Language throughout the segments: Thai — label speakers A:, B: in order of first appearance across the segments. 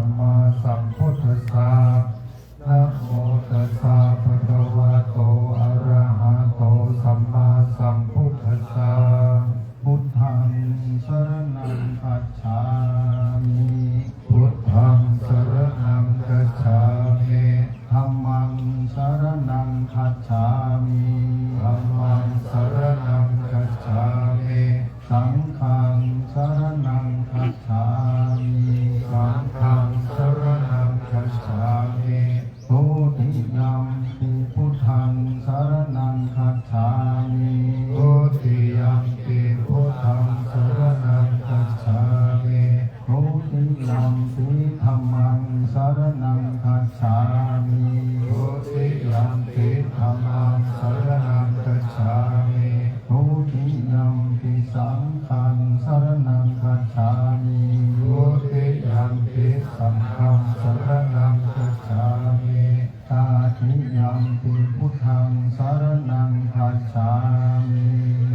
A: มมาสัมพุทธัสสะนะโมตัสสะภะคะวะโตอะระหะโตสัมมาสัมพุทธัสสะพุทธังสรณังคัจฉามิพุทธังสรณังคัจฉามิธัมมังสรณังคัจฉามิธัมมังสรณังคัจฉามิสังฆังสรณังคัจฉามิสังฆังสรณังคัจฉามิทุติยัมปิพุทธังสรณังคัจฉามิทุติยัมปิพุทธังสรณังคัจฉามิทุติยัมปิธัมมังสรณังคัจฉามิทุติยัมปิธัมมังสรณังคัจฉามิทุติยัมปิสังฆังสรณังคัจฉามิทุติยัมปิสังฆังสรณังคัจฉามิตาทิยัมปิพุทธังสรณังคัจฉามิ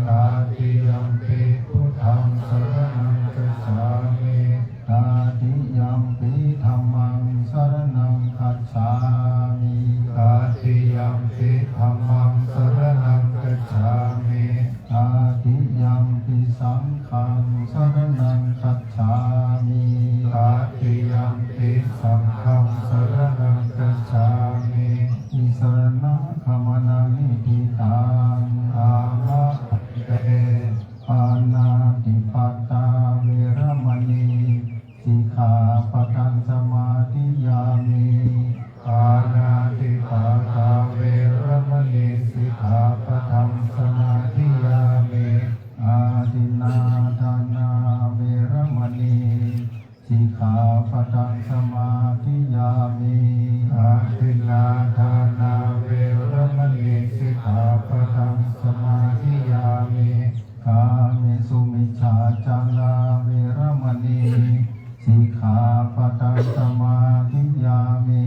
A: ตาทิยัมปิพุทธังสรณังคัจฉามิตาทิยัมปิธัมมังสรณังคัจฉามิตาทิยัมปิธัมมังสรณังคัจฉามิตาทิยัมปิสังฆังสรณังคัจฉามิตาทิยัมปิสังฆังสรณังคัจฉามิอิสรณะขมนานิทิตังอามะเตปานาติปาตาเวรมณีสิกขาปะทังสมาธิยามิปานาติปาตาเวรมณีสิกขาปะทังสมาธิยามิอาทินนาทานาเวรมณีสิกขาปะทังสมาธิยามิอาทินนาทานาเวรมณีสิกขาปะทังสมาธิยามิกาเมสุมิจฉาจาราเวรมณีสิกขาปะทังสมาธิยามิ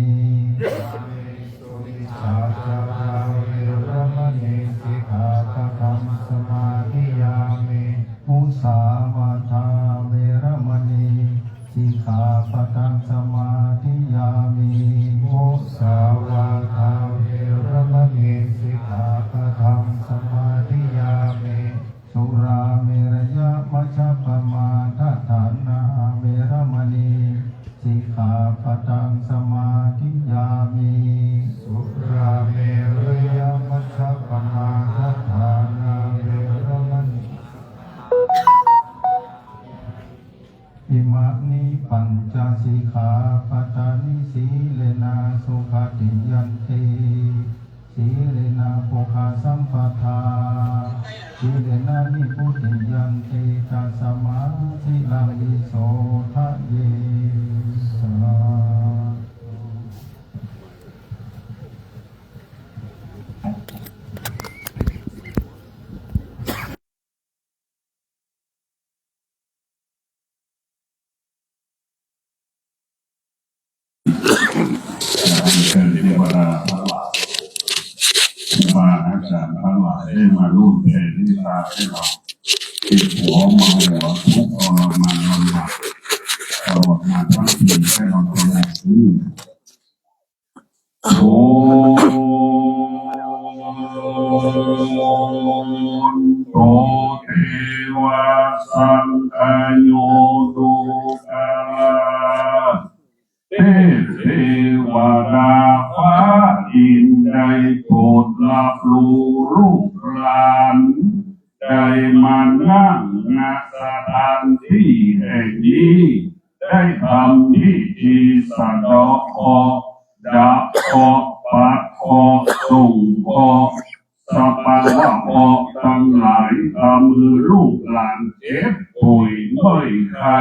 A: กาเมสุมิจฉาจาราเวรมณีสิกขาปะทังสมาธิยามิมุสาวาทาเวรมณีสิกขาปะทังสมาธิยามิมุสาวาทาเวรมณีสิกขาปะทังสมาธิยามิสุราเมรยะมัชฌปมาทฐานาเวรมณีสิกขาปะทังสมาธิยามิสุราเมรยะมัชฌปมาทฐานาเวรมณีอิมานิปัญจสิกขาปะทานิสีเลนะสุขติยันติสีเลนะโภคสัมปทาสีเลนะนิพุติยันติตัสสมาธิลังวิโสทะเยสา
B: เป็นเทวดาทั้งหลายมาอาจารย์ทั้งหลายได้มาร่วมเพลงที่ตาให้เราติดหัวมาหัวทุกทรมานลำบากตลอดมาทั้งปีให้เราทำงานโอ้โตเทวะสังฆโยตุกาเทวดาฟ้าดินได้โปรดรับรู้ลูกหลานได้มานั่งณสถานที่แห่งนี้ได้ทำพิธีสะเดาะเคราะห์ดับเคราะห์ปัดเคราะห์ส่งเคราะห์สัพพะเคราะห์ทั้งหลายทำมือลูกหลานเจ็บป่วยไม่ไข้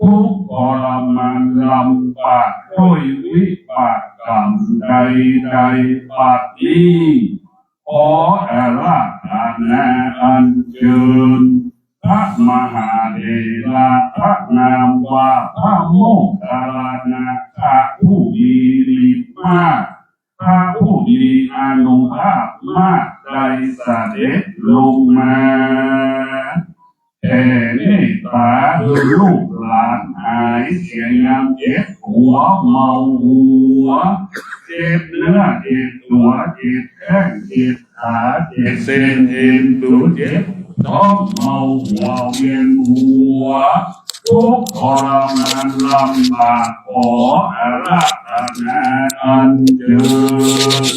B: ทุกข์ทรมานลำบากด้วยวิบากกรรมใดๆปัดนี้ขออาราธนาอัญเชิญพระมหาเถระพระนามว่าพระโมคคัลลานะพระผู้มีฤทธิ์มากพระผู้มีอานุภาพมากได้เสด็จลงมาแผ่เมตตาให้ลูกหลานหายเสียงยามเจ็บป่ หัวเมาหัวเจ็บเนื้อเจ็บตัวเจ็บแข้งเจ็บขาเจ็บเส้นเอ็นตัวเจ็บท้องเมาหัวเวียนหัวทุกข์ทรมานลำบากขออาราธนาอัญเชิญ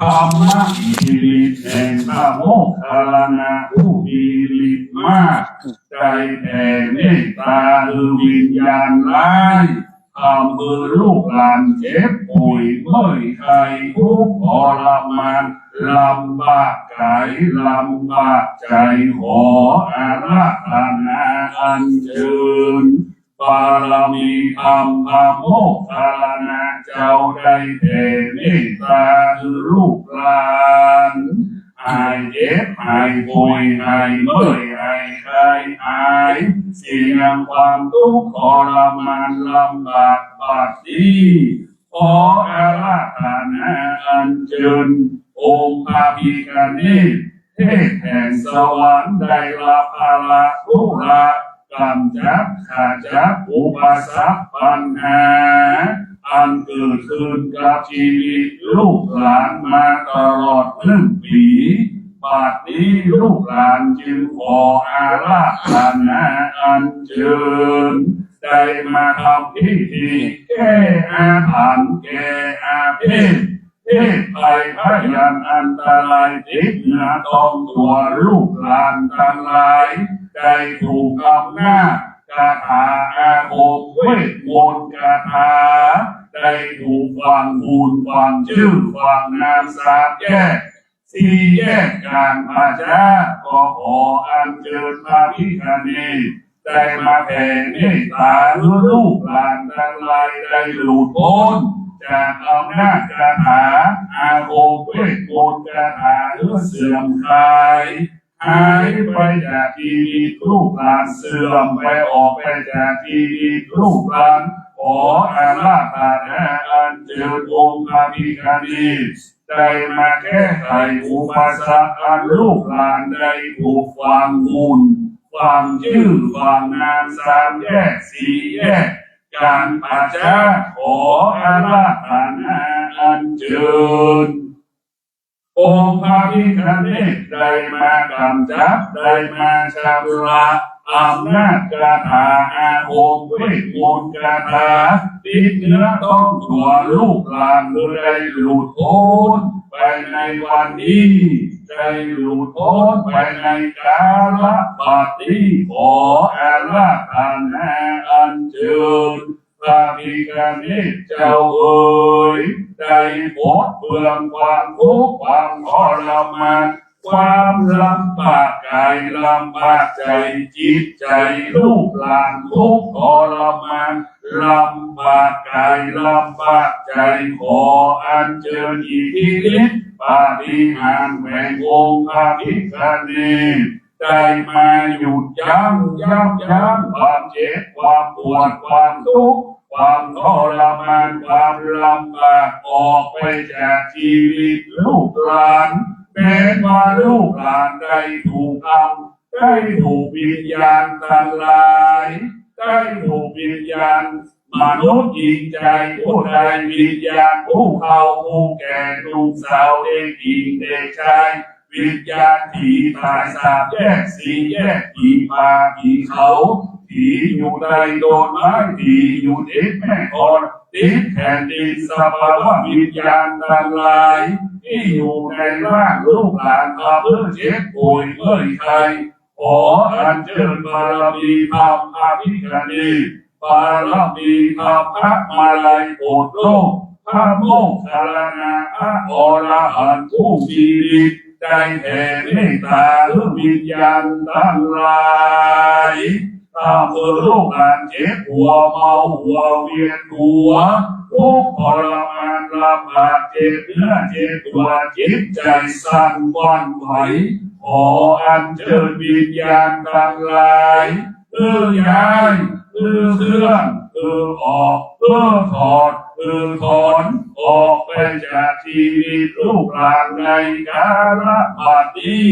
B: ธรรมะอิริแห่งพระโมคคัลลานะผู้มีฤทธิ์มากใจแผ่เมตตาวิญญาณร้ายทำมือลูกหลานเจ็บป่วยเมื่อยไข้ทุกข์ทรมานลำบากกายลำบากใจขออาราธนาอัญเชิญบารมีธรรมพระโมคคัลลานะเจ้าได้แผ่เมตตาลูกหลานหายเจ็บหายป่วยหายเมื่อยหายไข้หายเสี่ยงความทุกข์ทรมานลำบากบาดนี้ขออาราธนาอัญเชิญองค์พระพิฆเนศเทพแห่งสวรรค์ได้รับภาระทุระกำจัดขาจัดอุปสรรคปัญหาอันเกิดขึ้นกับชีวิตลูกหลานมาตลอด1 ปีบัดนี้ลูกหลานจึงขออาราธนาอัญเชิญได้มาทำพิธีแก้อาถรรพ์แก้อาเพศเพศภัยพยันอันตรายติดเนื้อต้องตัวลูกหลานทั้งหลายได้ถูกอำนาจคาถาอาคมเวทมนต์คาถาได้ถูกวางบุญวางชื่อวางนามสามแยกสี่แยกการพาชาก็ขออัญเชิญพระพิฆเนศได้มาแผ่เมตตาลูกหลานทั้งหลายได้หลุดพ้นจากอำนาจคาถาอาคมเวทมนต์คาถาเสื่อมคลายหายไปจากชีวิตลูกหลานเสื่อมไปออกไปจากชีวิตลูกหลานขออาราธนาอัญเชิญองค์พระพิฆเนศได้มาแก้ไขอุปสรรคอันลูกหลานได้ถูกฝังบุญฝังชื่อฝังนามสามแยกสี่แยกการปัจจาขออาราธนาอัญเชิญองค์พระพิฆเนศได้มากำจัดได้มาชำระอำนาจคาถาอาคมเวทมนต์คาถาติดเนื้อต้องตัวลูกหลานได้หลุดพ้นไปในวันนี้ได้หลุดพ้นไปในกาลบัดนี้ขออาราธนาอัญเชิญพระพิฆเนศเจ้าเอ๋ยได้ปลดเปลื้องความทุกข์ความทรมานความลำบากกายลำบากใจจิตใจลูกหลานทุกข์ทรมานลำบากกายลำบากใจขออัญเชิญอิทธิฤทธิ์ปาฏิหาริย์แห่งองค์พระพิฆเนศได้มาหยุดยั้งความเจ็บความปวดความทุกข์ความทรมานความลำบากออกไปจากชีวิตลูกหลานแม้ว่าลูกหลานได้ถูกได้ถูกวิญญาณทั้งหลายได้ถูกวิญญาณมนุษย์หญิงใจผู้ใดวิญญาณผู้เขาผู้แก่หนุ่มสาวเด็กหญิงเด็กชายวิญญาณผีตายสามแยกสี่แยกผีป่าผีเขาผีอยู่ในโดนไม้ผีอยู่ติดแม่กลติดแผ่นดินสภาวะวิญญาณทั้งหลายที่อยู่ในร่างลูกหลานมาเพื่อเจ็บป่วยเมื่อยไข้ขออัญเชิญบารมีธรรมพระพิฆเนศบารมีธรรมพระมาลัยโปรดโลกพระโมคคัลลานะพระอรหันต์ผู้มีฤทธิ์ได้แผ่เมตตาวิญญาณทั้งหลายถ้าเมื่อลูกหลานเจ็บหัวเมาหัวเวียนหัวทุกข์ทรมานลำบากเจ็บเนื้อเจ็บตัวจิตใจสั่นหวั่นไหวขออัญเชิญวิญญาณทั้งหลายย้ายเคลื่อนออกถอดถอนออกไปจากชีวิตลูกหลานในกาลบัดนี้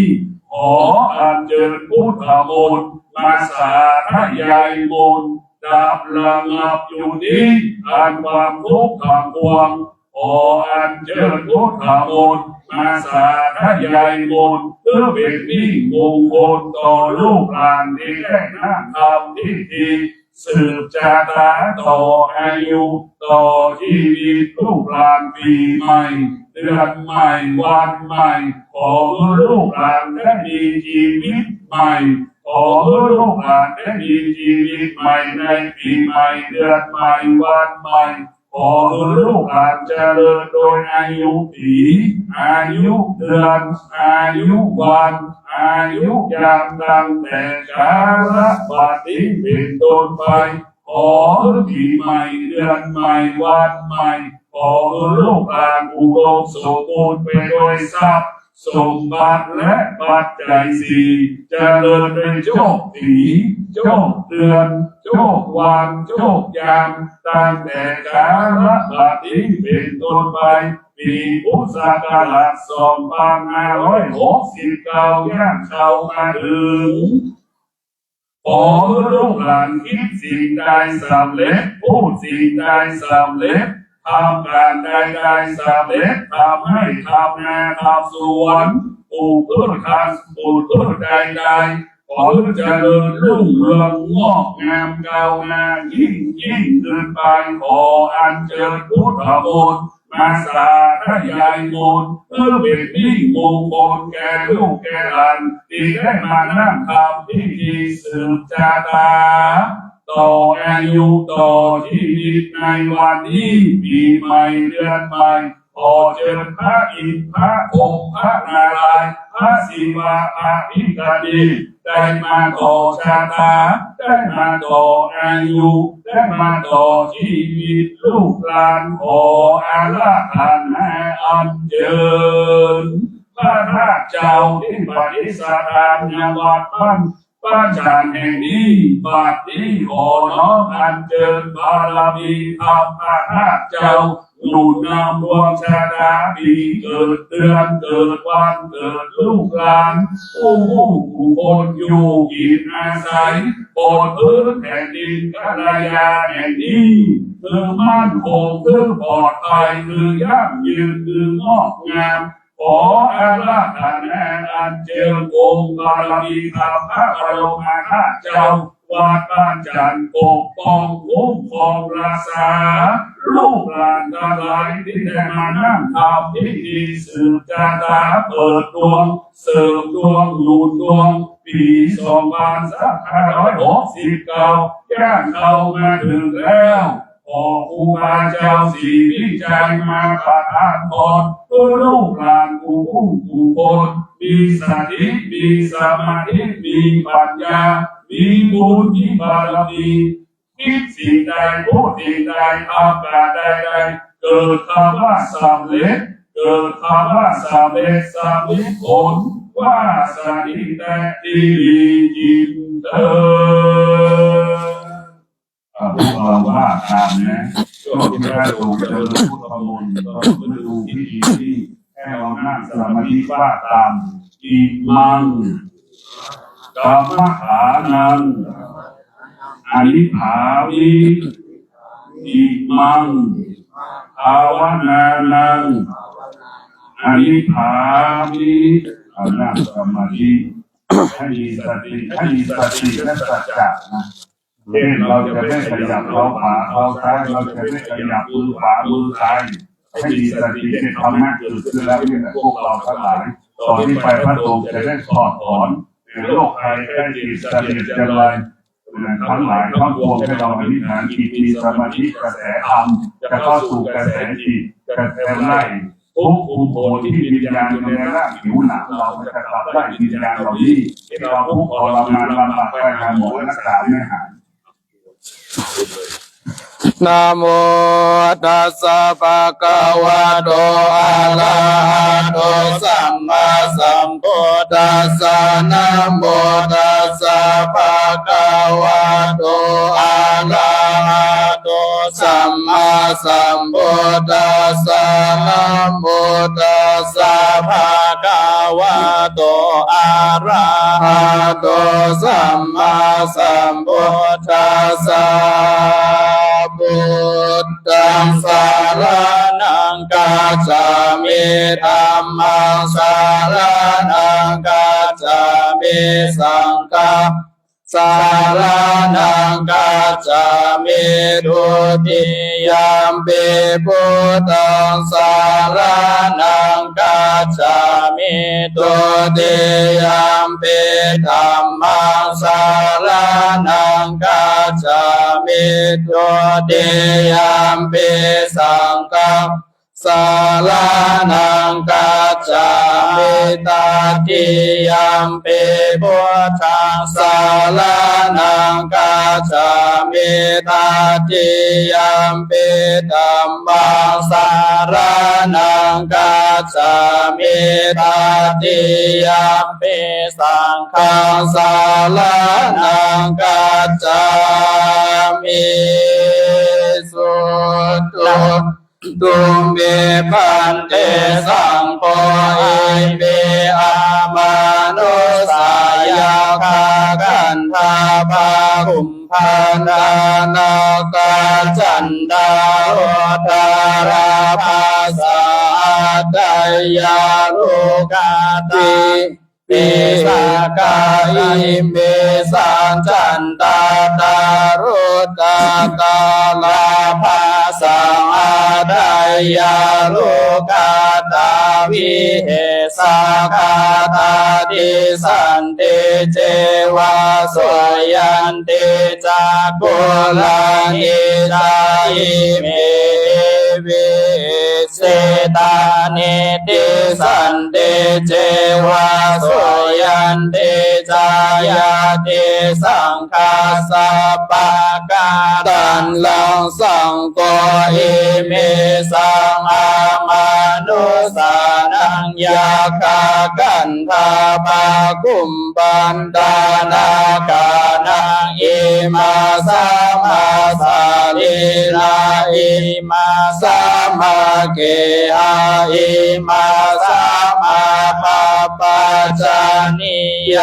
B: ขออัญเชิญพุทธมนต์มาสาธยายมนต์ ดับระงับอยู่นี้อันความทุกข์ทั้งปวงขออัญเชิญพุทธมนต์มาสาธยายมนต์เพื่อเป็นมิ่งมงคลต่อลูกหลานที่ได้นั่งทำพิธีสืบชะตาต่ออายุต่อชีวิตลูกหลานปีใหม่เดือนใหม่วันใหม่ขอลูกหลานได้มีชีวิตใหม่ขอลูกหลานได้มีชีวิตใหม่ในปีใหม่เดือนใหม่วันใหม่ขอลูกหลานเจริญโดยอายุปีอายุเดือนอายุวันอายุยามตั้งแต่กาลบัดนี้เป็นต้นไปขอปีใหม่เดือนใหม่วันใหม่ขอลูกหลานอุดมสมบูรณ์ไปด้วยทรัพย์สมบัติและปัจจัยสี่เจริญเป็นโชคปีโชคเดือนโชควันโชคยามตั้งแต่กาลบัดนี้เป็นต้นไปปีพุทธศักราช2569ย่างเข้ามาถึงขอลูกหลานคิดสิ่งใดสำเร็จพูดสิ่งใดสำเร็จทำการใดๆสำเร็จทำให้ทำนาทำสวนปลูกพืชพันธุ์ปลูกพืชใดๆขอเจริญรุ่งเรืองงอกงามก้าวหน้ายิ่งขึ้นไปขออัญเชิญพุทธมนต์มาสาธยายมนต์เพื่อเป็นมิ่งมงคลแก่ลูกแก่หลานที่ได้มานั่งทำพิธีสืบชะตาต่ออายุต่อชีวิตในวันนี้ปีใหม่เดือนใหม่ขอเชิญพระอินทร์พระองค์พระนารายณ์พระศิวะพระพิฆเนศได้มาต่อชะตาได้มาต่ออายุได้มาต่อชีวิตลูกหลานขออาราธนาอัญเชิญพระราชเจ้าที่ปฏิสถานณวัดบ้านป้าจานแห่งนี้บัดนี้ขอน้อมอัญเชิญบารมีธรรมพระราชเจ้าหนุนนำดวงชะตาปีเกิดเดือนเกิดวันเกิดลูกหลานผู้คนอยู่กินอาศัยบนพื้นแผ่นดินกัลยาแห่งนี้คือมั่นคงคือปลอดภัยคือยั่งยืนคืองอกงามขออาราธนาอัญเชิญองค์บารมีธรรมพระบรมธาตุเจ้าวัดบ้านจันทร์ปกป้องคุ้มครองรักษาลูกหลานทั้งหลายที่ได้มานั่งทำพิธีสืบชะตาเปิดดวงเสริมดวงหนุนดวงปี2569ย่างเข้ามาถึงแล้วขอครูบาเจ้าศรีวิชัยมาประทานพรเพื่อลูกหลานผู้คนมีสติมีสมาธิมีปัญญามีบุญมีบารมีคิดสิ่งใดพูดสิ่งใดทำการใดเกิดคำว่าสำเร็จเกิดคำว่าสำเร็จสำลิดผลว่าสนิทแต่ดีจินเถิดพวกเราว่าตามนะก็ที่พระองค์เจริญพุทธมนต์ก็มาดูพิธีที่ให้เรานั่งสมาธิว่าตามอิมังกัมมะขานังอนิภาวิอิมังภาวนานังอนิภาวิเอานั่งสมาธิให้มีสติและสัจจะนะเช่นเราจะไม่ขยับเท้าขวาเท้าซ้ายเราจะไม่ขยับมือขวามือซ้ายให้มีสติในธรรมะเกิดขึ้นแล้วนี่แหละพวกเราทั้งหลายต่อที่ไปพระองค์จะได้ถอดถอนโรคภัยไข้เจ็บเสนียดจันไรทั้งหลายทั้งปวงให้เราอธิษฐานจิตมีสมาธิกระแสธรรมจะเข้าสู่กระแสจิตกระแสไล่ทุกอุโบสถที่วิญญาณอยู่ในร่างผิวหนังเราจะขับไล่วิญญาณเหล่านี้ที่เราทุกข์ทรมานลำบากไปหาหมอรักษาไม่หาย
C: นะโมตัสสะภะคะวะโตอะระหะโตสัมมาสัมพุทธัสสะนะโมตัสสะภะคะวะโตอะระหะโตสัมมาสัมพุทธัสสะนะโมตัสสะภะคะ วะโตอะระหะโตสัมมาสัมพุทธัสสะพุทธังสารนังกัจฉามิธัมมังสารนังกัจฉามิสังฆังสารนังกัจฉามิทุติยมปิพุทธังสารนังกัจฉามิทุติยมปิธัมมังสารนังกัจฉามิทุติยมปิสังฆังสารนังกัจฉามิตติยมปิพุทธังสารนังกัจฉามิตติยมปิธัมมังสารนังกัจฉามิตติยมปิสังฆังสารนังกัจฉามิสุตุตุมเบพันเตสังโฆอิเมอามานุสายาคากันทาภาคุมพันดานาคาจันดาโรธาราภาสาดายาลูกาติปิสากาอิเมสังจันตาตารุตตาตาลาภาสังอาดายาลูกาตาวิเหสาคาตาติสันติเจวาสยันติจากุลานิจาอิเมวิเสตานิติสันติเจวาสยันติจายาติสังฆาสัพพะกาตันลังสังโฆอิเมสังอามานุสานังยาคากันทาภาคุมปันดานาคานังอิมาสัมมาสาลิลาอิมาสัมมาเกอาอิมาสัมมาปะปัจจานิย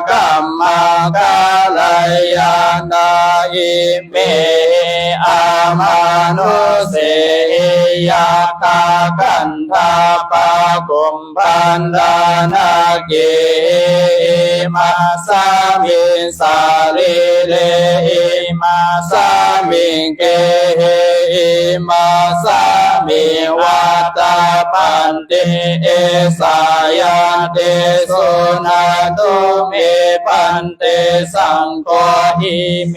C: กัมมาคาลายานาอิเมอามานุเสยาคากันทาปะกุมพันดานาเกมาสามิสาลิเลมาสามิเกมาสามิวัตตาปันติเอสายันติสุนาตุเมปันติสังโฆอิเม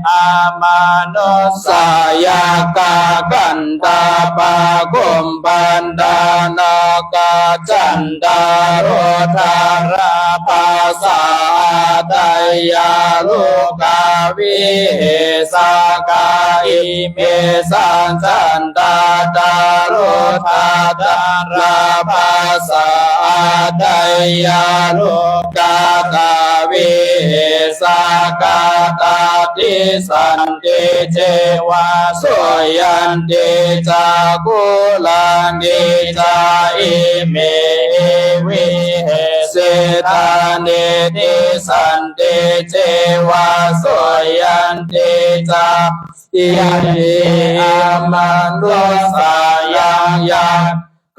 C: อามานุสายาคากันตาปะกุมปันดานาคาจันดาโรธาราภาสาดายาลูกาวิเหสากาอิเมสังจันตาตาโรธาตาราภาสาดายาลูกาตาวิเหสากาตาติสันติเจวาสยันติจากุลานิจาอิเมวิเหเสตานิติสันติเจวาสยันติจายันติอามันโดสายังยัง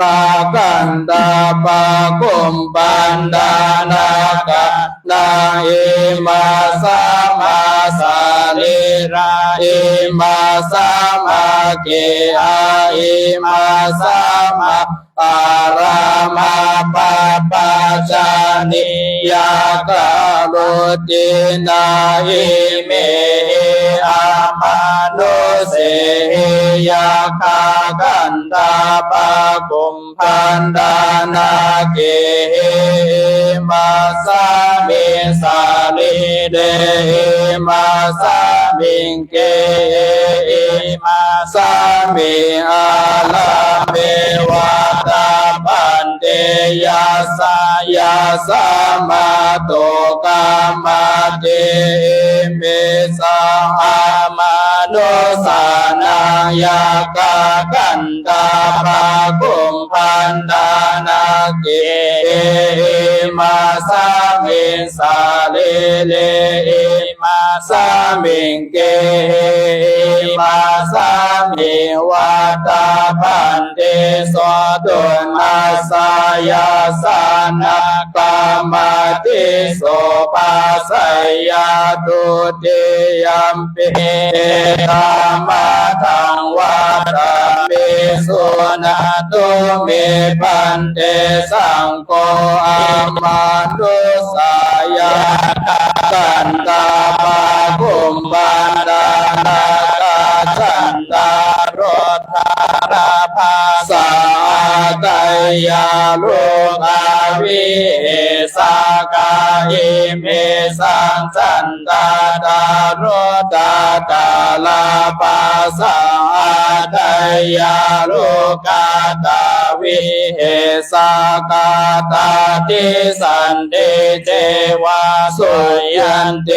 C: กากันตาปะกุมปันดานาคานาอิมาสามาสาลิราอิมาสามาเกอาอิมาสามาอารามาปะปะจานิยากาโรตินาอิเมอามาโนเสยาคากันตาปะกุมพันดานาเกมาสามิสาลิเดมาสามิงเกมาสามิอาลาเมวาตาปันเตยาสายาสามาโตกามาเตเมสาอามาโนสานัง ยากากันตาปะกุมพันดานาเกมาสามิงสาเลเลมาสามิงเกมาสามิวัตาพันเตสวตุนาสายาสานากามาติโสปัสสยาตุติยัมปิธรรมะทังวัฏเมสุนาตุเมปันเตสังโฆอามานุสายากันตาปะกุมบันดานาคาจันตารถาราภาสาตยาลูกาวิสากาอิเมสังจันตาดารตาตาลาภาสาตยาลูกาตาวิสากาตาติสันเตเจวาสุยันเต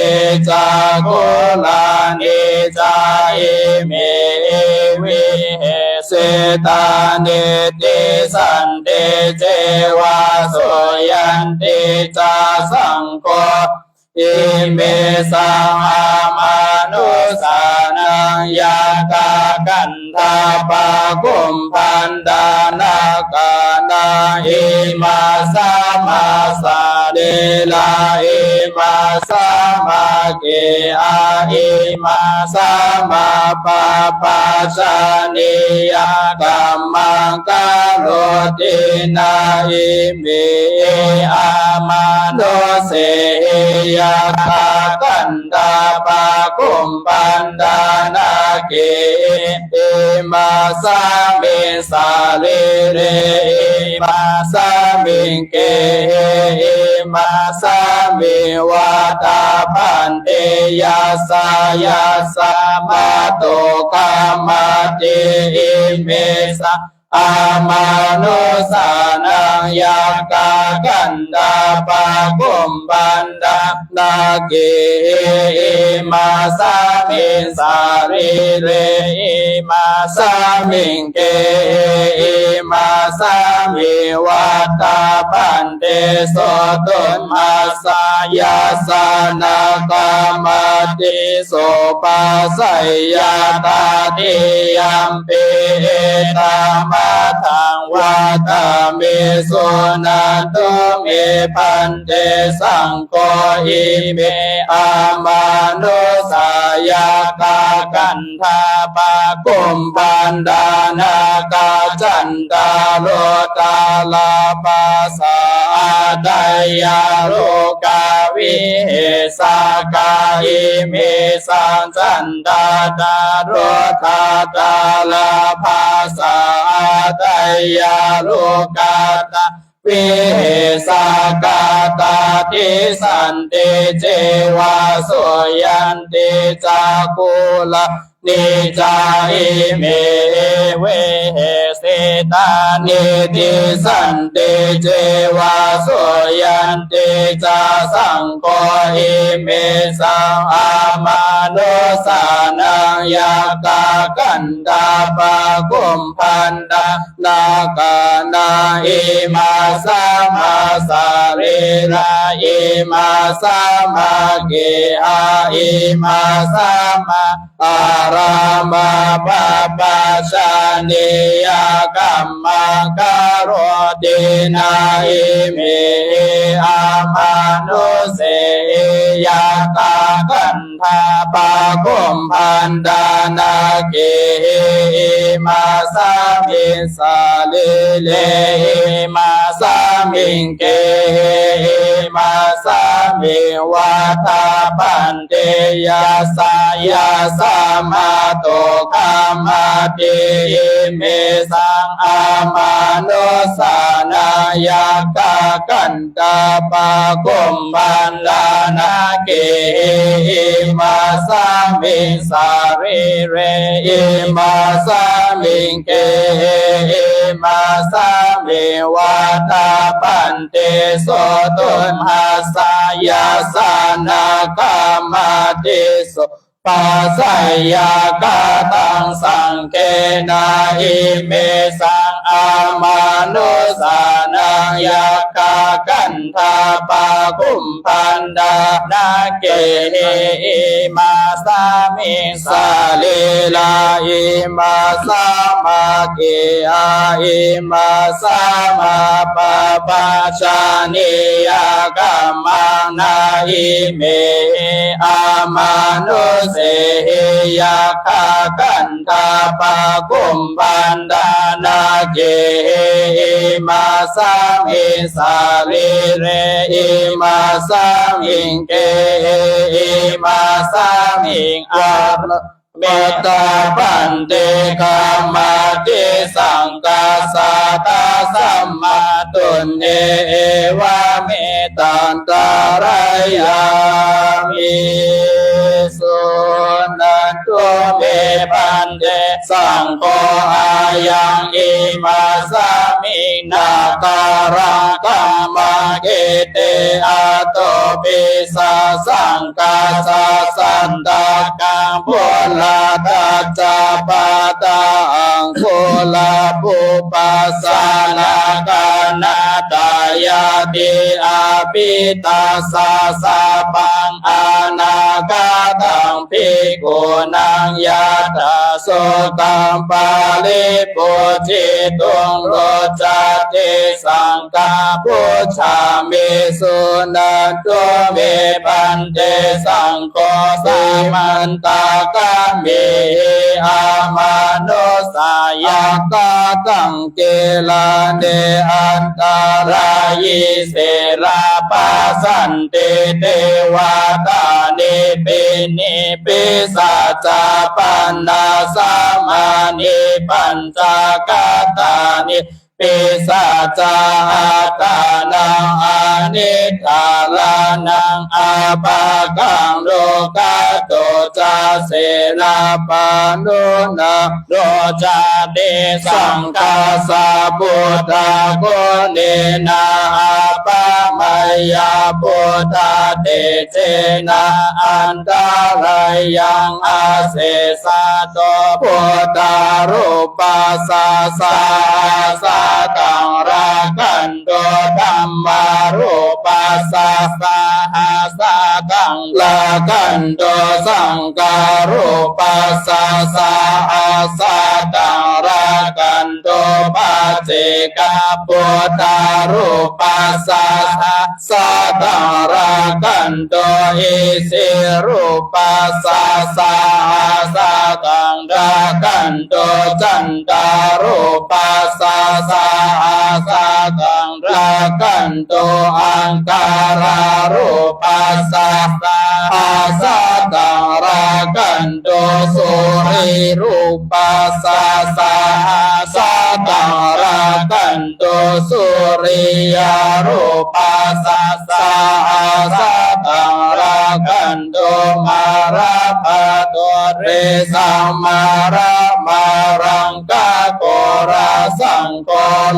C: จากุลานิจาอิเมวิเสตานิติสันเตเจวาสุยันเตจาสังโฆอิเมสังอามานุสานังยากากันทาปะกุมพันดานาคานาอิมาสามาสาเดลาอิมาสามาเกอาอิมาสามาปะปะชานิยกัมมังกาโลตินาอิเมอามาโนเสยาตากันตาปะกุมปันดานาเกมาสามิสาเลเรมาสามิเกมาสามิวาตาพันเตยาสายาสามาโตกามาติเมสะอามานุสานังยากากันดาปะกุมบันดานาเกมาสามิสาริเรมาสามิงเกมาสามิวัตตาพันเตโสตุมาสายาสานากามาติโสปัสสยาตาติยัมปิธรรมะทังวัฏเมสุนาตุเมพันเตสังโฆอิเมอามานุสายากากันทาปะกุมบันดานาคาจันตาโลตาลาภาสาตยาโลกาวิสากาอิเมสังจันตาดารธาตาลาภาสาตยาโลกาตาวิสากาตาติสันเตเจวาสุยันเตจากุลานิจาอิเมเวสิตานิติสันเตเจวาสุยันเตจาสังโฆอิเมสังอามานุสานังยากากันตาปะกุมพันดานาคานาอิมาสามาสาริราอิมาสามาเกอาอิมาสามาอารามาปะปะชานิยกัมมังคารตินาอิเมอามานุเสยตากันทาปะกุมพันดานาเกมาสามิสาเลมาสามิงเกมาสามิวาทาปันเตยาสายาสามาโตกามาติเมสังอามานุสานายากากันตาปะกุมบันดานาเกมาสามิสาริเรมาสามิงเกมาสามิวาตาปันเตโสตุมหาสายาสานากามาติโส ปัสสยากาตังสังเกนาอิเมสังอามานุสานังยาคากันธาปาคุมพันดานาเกหิมาสามิสาลีลาอิมาสามาเกอาอิมาสามาปะปะชานิยากามานาอิเมอามานุเสยาคากันธาปะคุมพันดานาเกมาสามิสาลีเรอิมาสามิงเกมาสามิงอาเมตตาปันเตกามาติสังกาสาตาสัมมาตุนเอวะเมตันตารายามิสุนันตุเมปันเตสังโฆอายังอิมาสามินาการังกัมมาเกเตอาโตปิสาสังกาสาสันตากังพุลาตัจจาปาตังพุลาปุปัสสานาคานาตายาติอาปิตาสาสาปังอานาคาตังภิกขุนังยาตาโสตังปาลิปุจิตุงโลจาติสังฆาพุทธามิสุนันตุเมปันเตสังโฆสัมมันตากามิอามานุสายากาตังเกลาเนอันตารายเสราปาสันเตเทวาตานิปินิปิสัจจาปันนาสามานิปัญจกตานิปิสัจจาตานังอนิจจาลานังอาปากังโลกาโตจาเสนาปานุนาโรจาเดสังฆาสาพุทธาโกเนนาอาปามายาพุทธาเตเจนะอันตารายยังอาเสสะโตพุทธารูปัสสะสาสะตังรากันโตธัมมารูปัสสะสาสะตังลากันโตสังการูปัสสะสาสะตังรากันโตปัจเจกพุทธารูปัสสะสะตังรากันโตอิสิรูปัสสะสาสะตังรากันโตจันตารูปัสสะสาสะตังรากันโตอังการารูปัสสะสาสะตังรากันโตสุริรูปัสสะสาสะตังรากันโตสุริยารูปัสสะสาสะตังรากันโตมาราปะโตเรสัมมารามารังกาโกราสังโฆ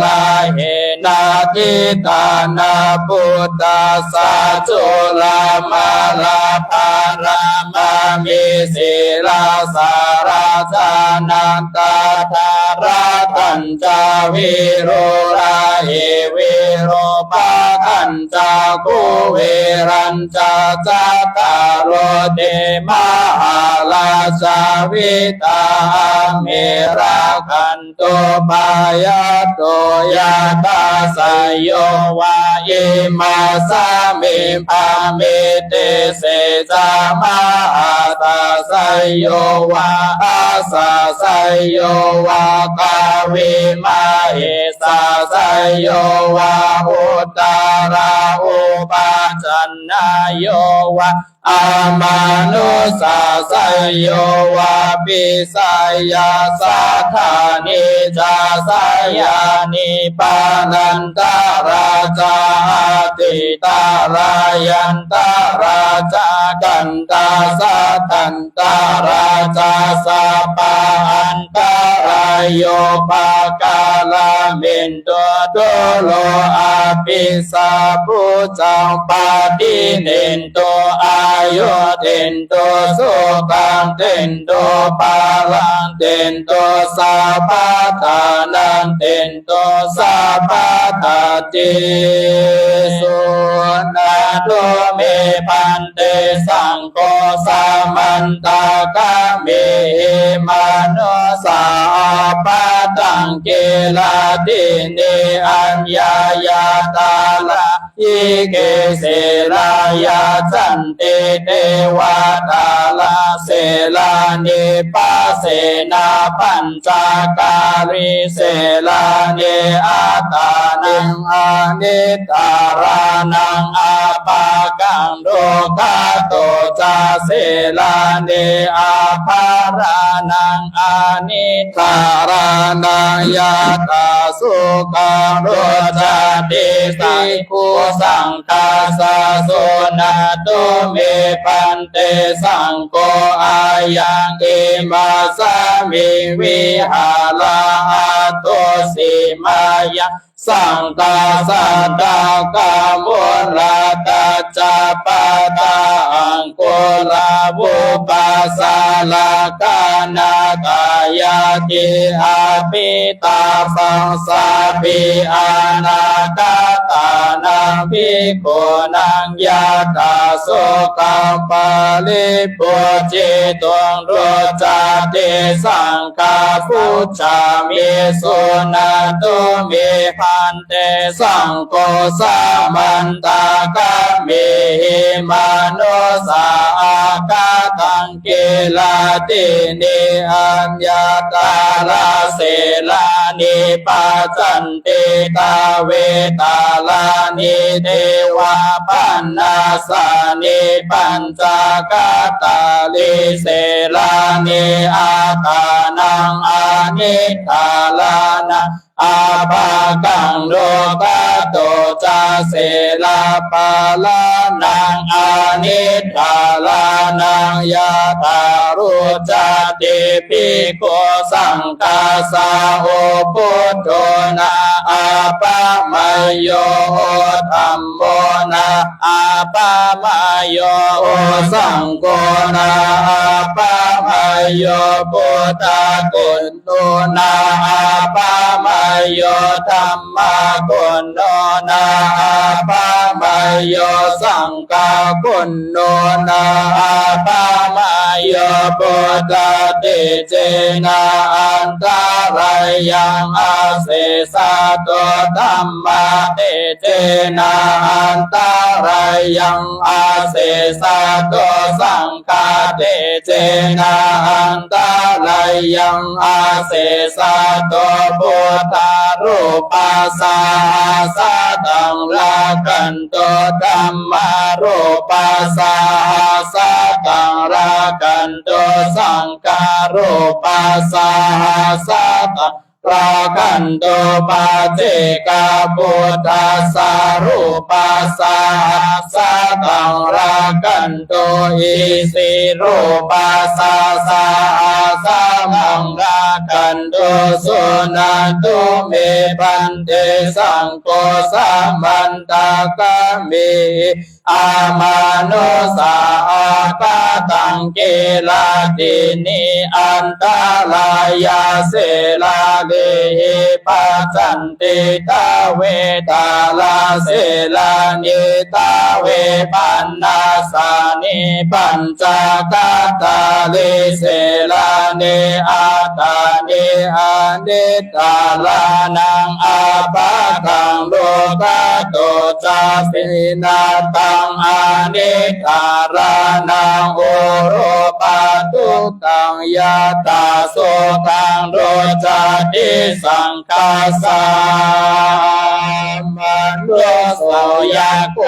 C: ลาเหนาทิตานาพุทธาสาจุลามาลาภารามามิศิลาสาราจานันตาธาราตัญจาวิโรราเหวิโรปาทัญจาคุเวรัญจาจาตารโรเดมหาลาชาวิตาเมราคันโตปายาโตยาตาสยโยวาเยมาสามิภาเมเตเสจามาตาสยโยวาอาสาสยโยวากาวิมาเหสาสยโยวาอุตตาราอุปาจันนายโยวาอามานุสาสยโยวาปิสายาสัทธานิจาสยานิปานันตาราจาติตารายันตาราจากันตาสัตันตาราจาสัปปะอันตารายโยปากาลามินโตโตโลอาปิสาปุจังปาติเนนโตอา โยเต็นโตสุขังเต็นโตปาลังเต็นโตสัพพะทานังเต็นโตสัพพะทาติสุนาโตเมพันเตสังโฆสามันตากะเมมาโนสาปะตังเกลาติเนอัญญายาตาลาอิเกเสรายาสันเตเทวาตาลาเสลานิปัสเสนาปัญจาการิเสลานิอาตานังอานิตารานังอาปากังโรกาโตจาเสลานิอาภารานังอานิตารานังยาตาสุขังโรจาติสิกุสังคาสะโสนาโตเมปันเตสังโฆอายังเอมาสามิวิหาลาโตสิมายังสังกาสัตตากามุลาตาจาปาตาอังโกลาบุปัสสาลากานาตายาติอาปิตาสังสาปิอานาคาตานังภิกขุนังยาตาโสกัมปะลิปุจิตุงโรจาติสังฆาปุจจามิสุนันตุเมพันเตสังโฆสามันตากะเมหิมาโนสาอาคาตังเกลาติเนอัญญาตาลาเสลานิปัสสันเตตาเวตาลานิเทวาปันนาสานิปัญจกตาลิเสลานิอาตานังอานิตาลานังอาภากังโลกาโตจาเสลาปาลานังอานิตาลานังยาตารุจาติภิกขุสังฆาสาโอปุตโตนาอาปามายโยธัมโมนาอาปามายโยสังโฆนาอาปามายโยปุตตะกุณโตนาอาปามายโยธัมมากุณโนนาอาปามายโยสังฆากุณโนนาอาปามายโยปุตตะเตเจนะอันตรายยังอาเสสะโตธัมมาเตเจนะอันตรายยังอาเสสะโตสังฆาเตเจนะอันตรายยังอาเสสะโตพุทธารูปัสสะสะตังรากันโตธัมมารูปัสสะสะตังรากันโตสังฆารูปัสสะสะตังรากันโตปัจเจกพุทธัสสะรูปัสสะสะตังรากันโตอิสิรูปัสสะสะตังรากันโตสุนันตุเมปันเตสังโฆสามันตากะเมอามาโนสาอาคาตังเกลาตินิอันตรายาเสลาเกหิปัสสันติตาเวตาลาเสลานิตาเวปันนาสานิปัญจกตาลิเสลานิอาตานิอานิตาลานังอาปะกังโลกาโตจาสินาตังอานิตารานังโอโรปาตุกังยาตาโสกังโรจาติสังฆาสามันโลโสยาโก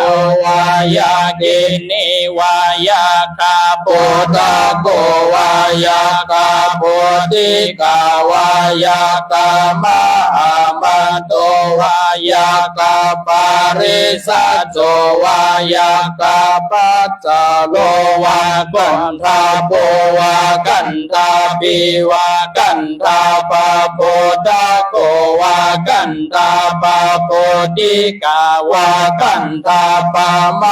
C: วายากินิวายาคาปุตตะโกวายาคาปุติกาวายาคามหามันโตวายาคาปาริสัจโจวายาคาปัจจโลวากันทาโปวากันทาปิวากันทาปะโพตะโกวากันทาปะโพติกาวากันทาปะม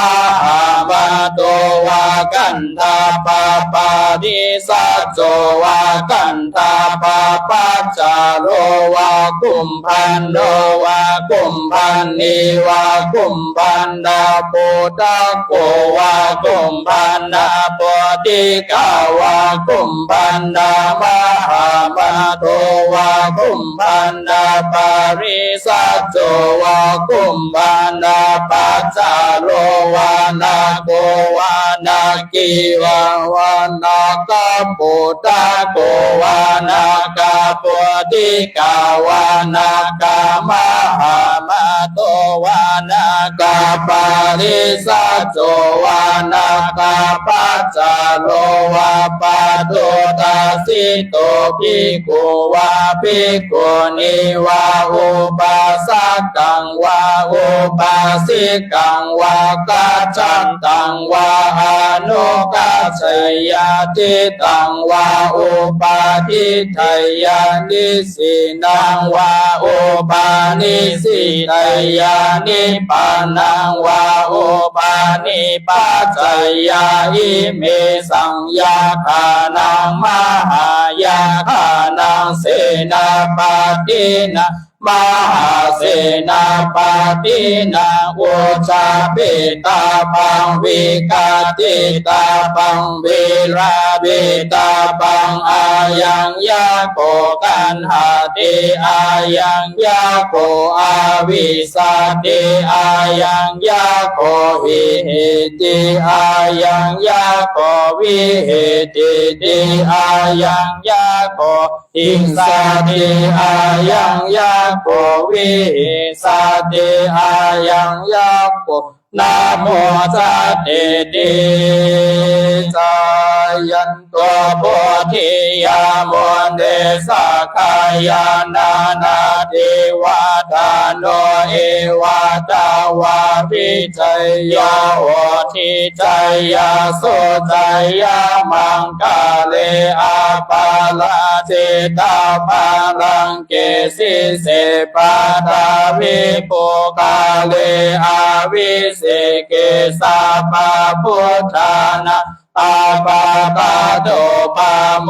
C: หามาโตวา กันทาปาปาริสัจโจวากันทาปาปัจจาโรวากุมพันโดวากุมพันนีวากุมพันดาปุตตะโกวากุมพันดาปุติกาวากุมพันดามหามาโตวากุมพันดาปาริสัจโจวากุมพันดาปัจจาโรวานาโกวานากีวาวานาคาปุตตะโกวานาคาปุติกาวานาคามหามาโตวานาคาปาริสัจโจวานาคาปัจจาโลวาปาโตตาสิโตภิกขุวาภิกขุนีวาอุปาสกังวาอุปาสิกังวากัจจันตังวาอนุกัจจยติตังวาอุปาทิทยานิสีนังวาอุปาณิสีทยานิปานังวาอุปาณิปัจจยาอิเมสังยาคานังมหายาคานังเสนาปฏินะมหาเสนาปฏินะอุจาเปตาปังวิกาติตาปังเวราเบตาปังอายังยาโกกันหาติอายังยาโกอาวิสาติอายังยาโกวิหิติอายังยาโกวิหิติติอายังยาโกอิงสาติอายังยาโกวิหิสาติอายังยาโกนะโมจัตติติจายันตัวโพธิยามนเดสะขายานานาเทวตาโนเอวตาวาปิจยาโอทิจยาสุจยามังกาเลอาปาลาเจตาปาลังเกสิเสปาทาวิปุกาเลอาวิเสเกสาปาพุทธานะอาปาตาโตปาโม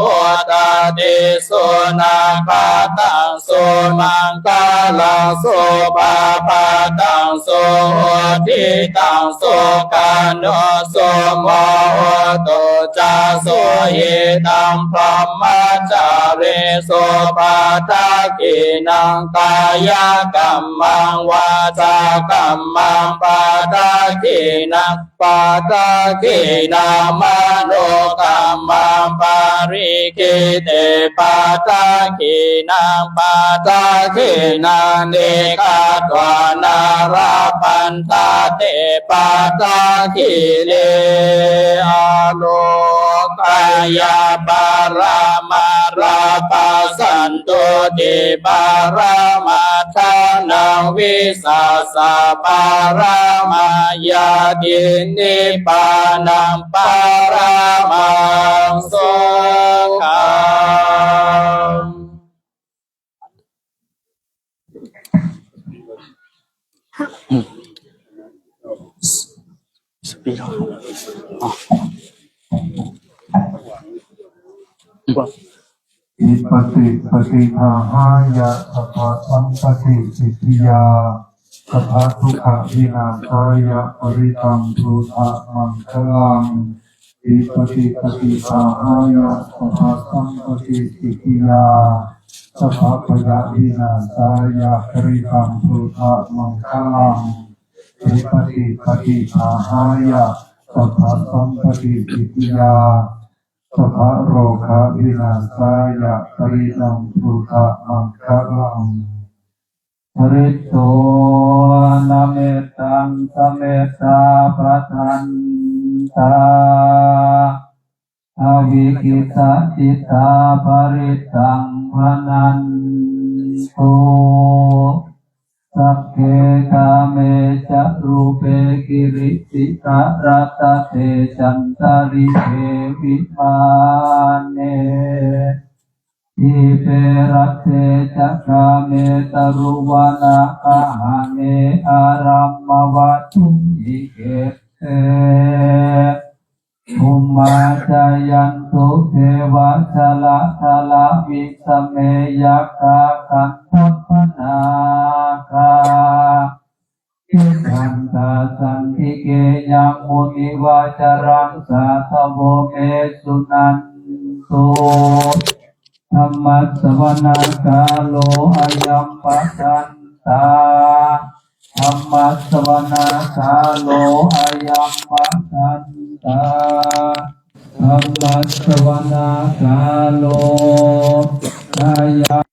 C: ตาเดสุนาคาตังสุมังกาลังสุปาปาตังสุทิตังสุกาโนสุโมโตจาสุเยตังพรหมจาเรสุปาทากินังกายกัมมังวาจากัมมังปาทากินังปาทากินังมโนกัมมังปาริกิเตปาทากินังปาทากินังเนกาตวานาราปันตาเตปาทากิเลอาโลกายาปารามาราปัสสันตุติปารามาทานังวิสัสสะปารามายาตินิพพานังปารามังสุขังสปีด
A: อิปติปฏิภาหายะสัพพะสัมปติสิทธิยาสัพพะทุกขวินาศายะปริตังทุตะมังคลังอิปติปฏิภาหายะสัพพะสัมปติสิทธิยาสัพพะพยาวินาศายะปริตังทุตะมังคลังอิปติปฏิภาหายะสัพพะสัมปติสิทธิยาสัพพะโรคะวินาศายะปริตังทุตะมังคลังริโตนะเมตังสเมตตาปะทันตาอวิกิตาจิตาปริตังพนันตุสัพเพกาเมจะรูเปกิริสิตารัตเตจันตาริเทวิมาเนอิเปรัตเตจักขาเมตรุวนาคาหาเมอารัมมวัตุอิเกเตโอ อุมาจายันตุเทวะชะละทะละวิสเมยัคคะคันทัพพนาคาทิทันตาสันติเกยังมุนิวาจารังสาทโวเมสุนันตุธรรมัสสวนาคาโลอายัมปัสสันตาธรรมัสสวนาคาโลอายัมปัสสันตาธรรมัสสวนาคาโลอายัม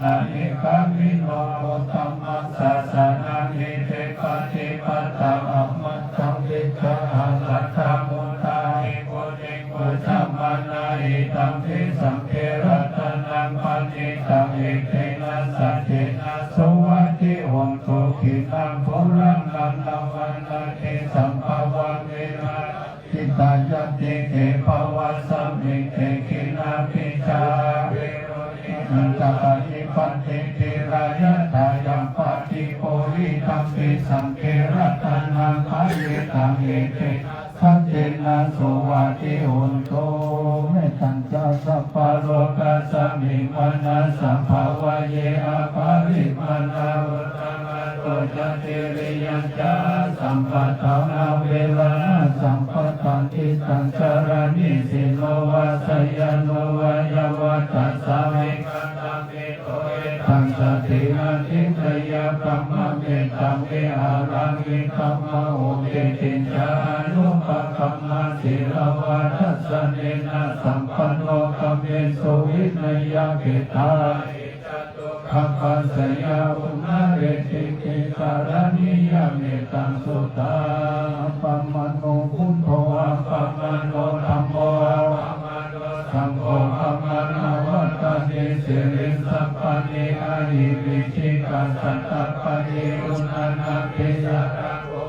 A: นาเอกามิโนธรรมศาสนานิเทปฏิปตาอัมมัตตังวิกาลัตถามุตาหิโกเจโกธัมมานาหิตัมพิสังเกรัตนังปฏิตังเอเทนะสัจเจนะสวัสดิโหตุขิตังปุรังนันทวันนาเทสัมภวันเวนะทิตายะติเกภวัสสัมมิเตขินาปิจานันตปฏิปันติติรายะทายัมปฏิโพลิธัมปิสังเกรัตนังภะเยตังเอเตสัจเจนะโสวาทิโหตุเมตัญจสัพพะโลกัสสมิมานะสัมภาวะเยอะภาริมานาวุตังอโตจัตติริยัญจาสัมปัฏฐานาเวลานะสัมปัฏฐานติตังจารณิสิโนวาสยโนวายวัตตัสสะเมกันตังเมโตเอตังสตินาทิตยะกัมมะเมตังเวอารังวิคัมมะโอเตติจานุปะคัมมะศิลวัฏสะเนนะสัมปันโนกัมเมสุวินัยยะเกตาขัมปัสสยาอุณาเรติกิการณิยะเมตังสุตาปัมมโนพุทโธอัปปัมมโนธัมโมสังโฆอัปปัมมโนวัตตานิสิริสัพพะเนอาหิวิชิกาสัตตะปะเนอุณานาภิยะ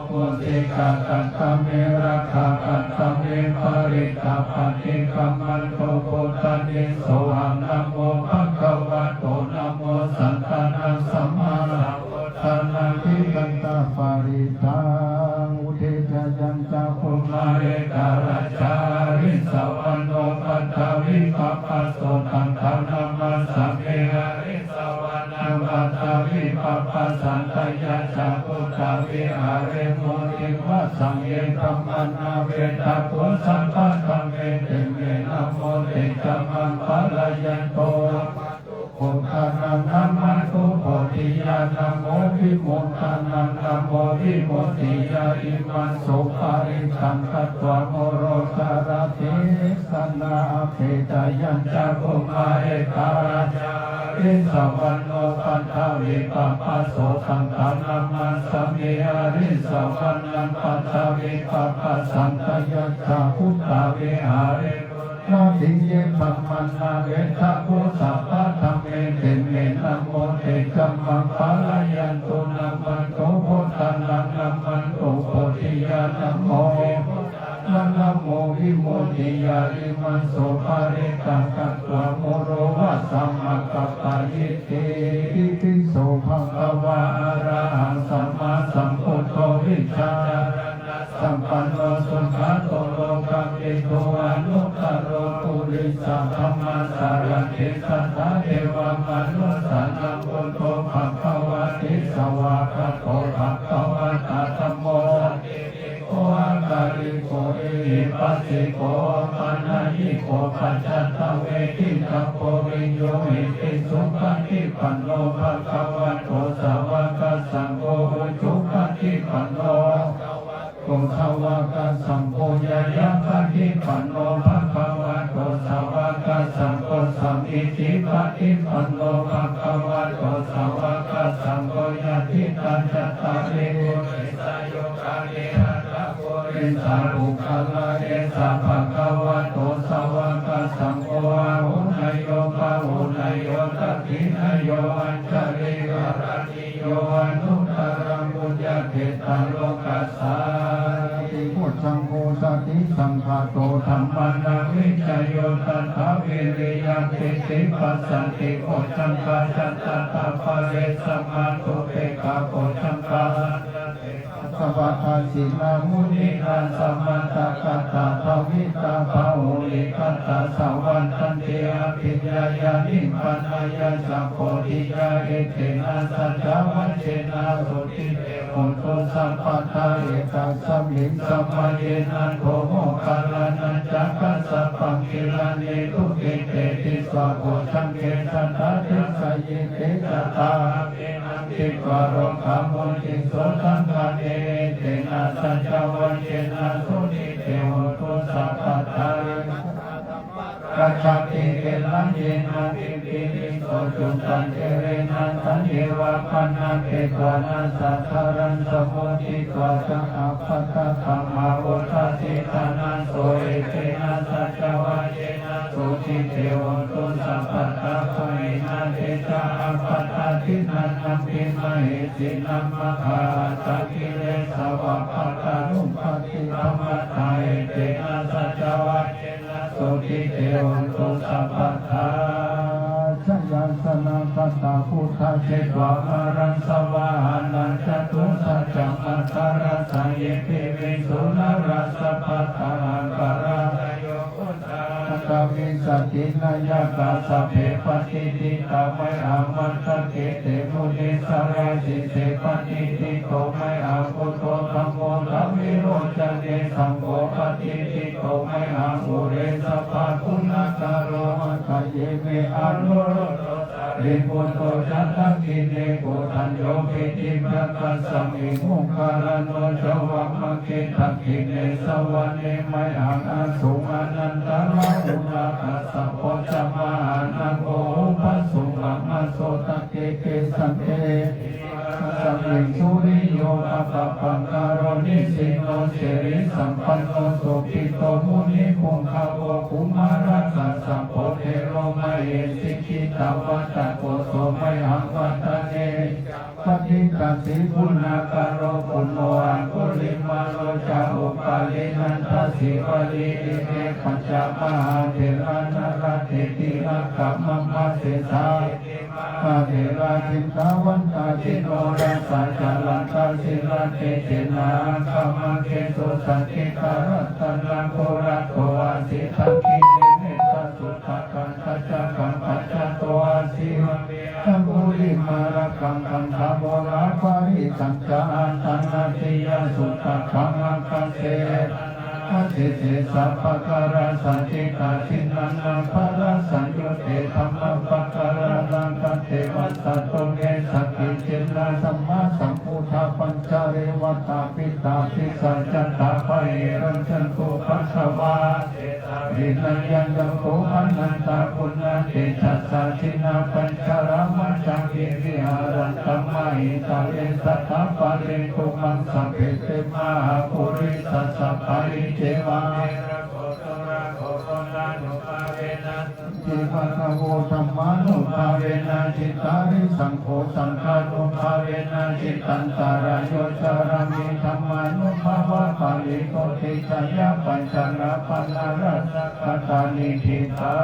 A: มุติกาตัตตะเมราคาตัตตะเมปริตาปฏิกัมมันโตโพธินิโสหังนะโมภะคะวะโตนะโมสันตานังสัมมาสัมพุทธัสสะทิกันตาปริตังอุเทจยัญจาภุมาเรกาลจาริสวรรโนปัตตาวิปัปปะโสตังขานามัสสะเมหะริสวรรณปัตตาวิปัปปะสันตยะจาพุทธาวิหาเรโมติวัสสังเยกัมมันาเวตาปุสัมปะตังเวเตเมนะโมเตจัมมังปะลายันโตโภคานังธัมมังตุโพธิญาณโมวิโมทานังนะโมวิโมติยาอิมันโสภาริสังคัตวะโมโรสารติสันนาเพตายัญจาภุมาเอกาจาริสวรรโนปัฏฐาวิปัปปะโสสังฆานามัสสะเมหะริสวรรณปัฏฐาวิปัปปะสันตยะจาพุทธาวิหาเรนาทิเยปัมมันนาเวทะโพสัพพะธัมเมเตเมนะโมเตจัมมังปะลายันตุนะมันโตโพธานังนะมันโตโพธิญาณโมนะโมวิโมติยาอิมันโสภาริตังกัตวะโมโรวะสัมมากัปปะยิเตอิติโสภะคะวะอะระหังสัมมาสัมพุทโธวิชาสัมปันโนสุขะโตโลกัมปิโตอนุตตโรปุริสธัมมาสารถิสัทธาเทวมนุสสานังพุทโธภควติสวากาโตภควตาธัมโมโออาการิโกเอหิปัสสิโกปัญญิโกปัจจัตตเวทิตัพโพวิโยหิติสุปฏิปันโนภควโตสาวกสังโฆอุจุปฏิปันโนโกขาวกสังโฆยายะปฏิปันโนภควโตสาวกสังโฆสัมอิทิปฏิปันโนภควโตสาวกสังโฆยะทิตัญจตาริโกริสายโยกาเนหะระโกริสาภุคลาเอสะภควโตสาวกสังโฆอาหุนายโยปะหุนายโยตัตถินายโยอัญชลิวรานิโยอนุตตรังบุญญาเขตังโลกัสสาติพุทธังโฆสติสังฆาโตธัมมานาวิจโยตัทธาวิริยะติติปัสสันติโฆจังกาจัตตาตาภะเรสัมมาตุเปกาโฆจังกาสวัสดิ์สิลามุนินาสัมมาตาคัตตาภวิตาภาหุลิคัตตาสวันตันเตอภิญญายานิปันนายาสัพโพธิยาเอเทนะสัจจวัชเชนะสุติเตโหตุสัพพะทาเอกาสัมหิงสัมมาเยนะโทโมคาลานันจักขัสสะปังคิลานิทุกิเตติสวะโกชังเกสัตตาเทสายเตจัตตาเมนังติกวาโรคามุติโสตังคาเนเตนะสัจจวัชเชนะสุติเตโหตุสัพพะทา กัจจติเกลังเยนะติปินิโสจุตันเจเรนันทันเยวะปันนาเกตวานัสสัทธารันสมุทิตวะจะอัปปะทะธรรมาวุฒาสิทานันโสเอเตนะสัจวะเยนะสุทิเทวตุสัพพะทะภะเยนะเตจาอัปปะทะทินันนัมปิมะเหสินัมมะคาตะกิเลสวะภะตานุปะติธรรมะทาเอเตนะสัจวะเยนะสุทิเทวตุสัพพะทาชยัสสนะพัตตาพุทธะเจตวะมรังสวะหานันจตุสัจจะมัทธารัสเยปิวิสุนรัสสะพัทธาปะราโยอุตตะกวิสตินายกาสเพปฏิติตาไมอามัตตะเกเตมุนิสาราสิเตปฏิติโตไมอาปุโตธัมโมธัมมิโรจเนสังโฆปฏิติโตไมอาอุเรสภาคุณาคารโรหะเยเมอานุโรโตเรปุโตจัตตังกิเนโกทันโยปิติมัคคัสสมิมุขารโนชวะมะเกทักขิเนสวะเนไมอังอาสุมานันตาราอุราคัสสะโพชมานังโอภัสสุขมะโสตะเกเกสัมเอสัมมิสุริโยอะปะปังคารนิสิโนเสริสัมปันโนสุขิโตมุนิคงคาวะคุมารัสสะสัพโพเทโรมะเอสิกิตาวัตตะโกโสไมหังวัตเนปฏิกัสสิปุณณาการโรปุณโนอังคุลิมาโลจาอุปาลินันทสิวลีอิเมปัจจามหาเถระนาราเทติระกัมมะมะเสสามาเถระจิตาวันตาจิโนรัสสะจารันตาสิระเตเจนาคัมมะเกตุสัจจิการัตตันลังโครัตโตอาสิทังกิเนเมตัสสุทธกันทัจจกัมปัจจโตอาสิทังกุลิมาระกังคันธาโมราภาริสัจจาตันนาติยสุตตะคังอังคัสเสอาทิเตสัพพะการะสันติตาชินันนาภาระสัญโยเตธรรมะปะการะลังคันเทวัสสะโตเกสักขิเจนะสัมมาสัมพุทธะปัญจเรวัตตาปิตาปิสัจจตาภะเอรัญจันตุปัสสวะวินัยยันโตอนันตาปุณณเตชัสสะชินาปัญจารมัจจังกิริหารันตมะหิตาเอสัทธะปะเรตุมังสัพเพเตมหาปุริสัสสะภาริเจวะจิปะทะโวธัมมานุภาเวนะจิตาริสังโฆสังฆานุภาเวนะจิตันตารายโยจารามิธัมมานุภาวะปาลิโกติจายะปัญจนาปันนารัสสะตานิทิตา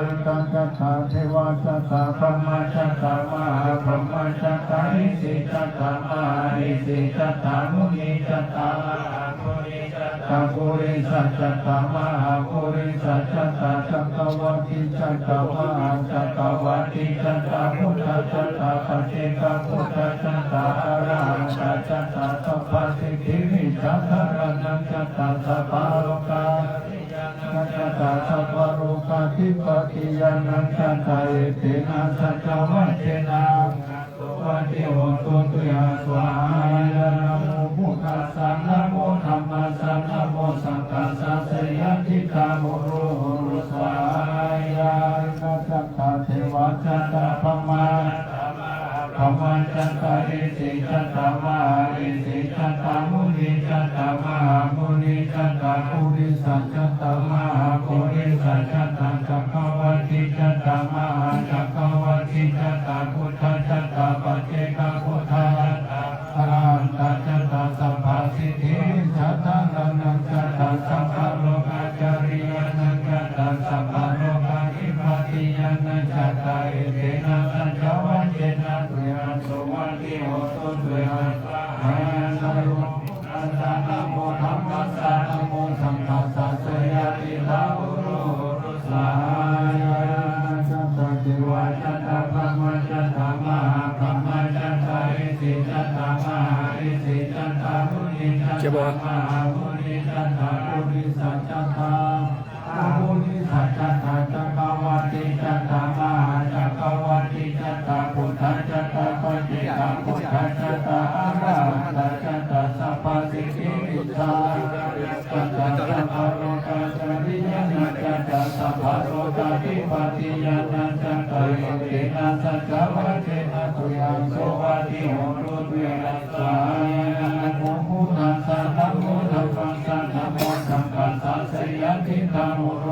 A: อิตังจัตตาเทวาจัตตาพรหมจัตตามหาพรหมจัตตาอิสิจัตตามหาอิสิจัตตามุนีจัตตามหามุนีจัตตาปุริสัจจตามหาปุริสัจจตาจักรวัติจักรวาจักรวัติจัตตาพุทธจัตตาปัจเจกพุทธจัตตาอรหันตจัตตาสัพพสิทธิวิจัตตานังจัตตาสัพพะโลกาจัตตาสัพพะโลกาทิปติยานังจัตตาเอเตนะสัจวัตเจนะวันที่โหตุตุยาสวายานะโมพุทธัสสะนะโมธัมมัสสะนะโมสังฆัสสะสยะทิตาโมโรสวายานะจัตตาเทวะจัตตาพมาพมาจัตตาอิสิจัตตามหาอิสิจัตตามุนีจัตตามหามุนีจัตตาปุริสัจจัตตามหาปุริสัจจัตตาจักขวัติจัตตามหาจักขวัติจัตตาพุทธจัตตาปัจเจกพุทธจัตตาอรหันตจัตตาสัพพสิทธิจัตตานังจัตตาสัพพะโลกาจาริยานังจัตตาสัพพะโลกาทิปติยานังจัตตาเอเตนะสัจวัจเจนะตุยาสุวัตติโหตุตุยาหายานะโยอันตานะโมธัมมัสสะนะโมสังฆัสสะสยะติลาอุโรรุสายาจัตตาเทวะจัตตาพรหมจัตตามหาพรหมจัตตาอิสิจัตตามหาอิสิจัตตามุนีจัตตามหามุนีจัตตาปุริสัจจัตตาปุริสัจจัตตาจักรวัติจัตตามหาจักรวัติจัตตาพุทธจัตตาปัจเจกพุทธจัตตาอรหันตจัตตาสัพพสิทธิวิชาจัตตาสัพพะโลกาจาริยานังจัตตาสัพพะโลกา ยานาจักรยเตนะสัจวะเทนะตุยังโสวะติโหตุเวรัสสายนะโมพุทธัสสะนะโมธัมมัสสะนะโมสังฆัสสะสยะทิตามุโร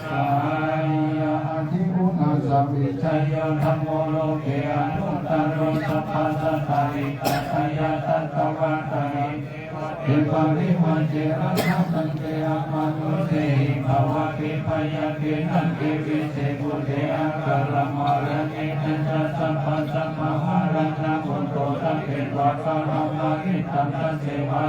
A: สายะอธิพุทธัสสะวิชัยธัมโมโลเกอนุตตโรสัพพะสัตตาริกัสสยะตัตตวะตาริเทปาริมาเจระสัมตังเตอะมานุเตหิภาวะเกปยะเกนังเกวิเศษบุเตอะกะระมะระเนตัสสะสัพพะสัมมาหารัตนะพุทโธสัพเพวะคารามะหิตัมสเสวะ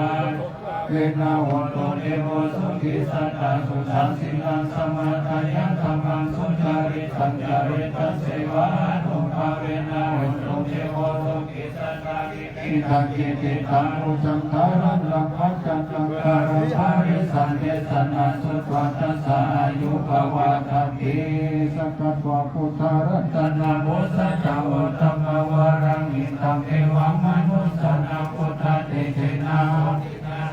A: เวนาโหตุเทโวสุขิสัตตาสุสันสิลังสมาทายันธรรมังสุจาริตังจาริตัสเสวะนุภาเวนาโหตุเทโวสุขิสัตตาอิทังกิติตังอุจังคารังลังพัจจังกังคารุภาริสันเทสนาสุตวัตสะอายุภวะทัพพิสักตวะพุทธรัตนาโมสัจจวะธรรมวารังอิตังเอวังมนุสานาพุทธเตเทนะ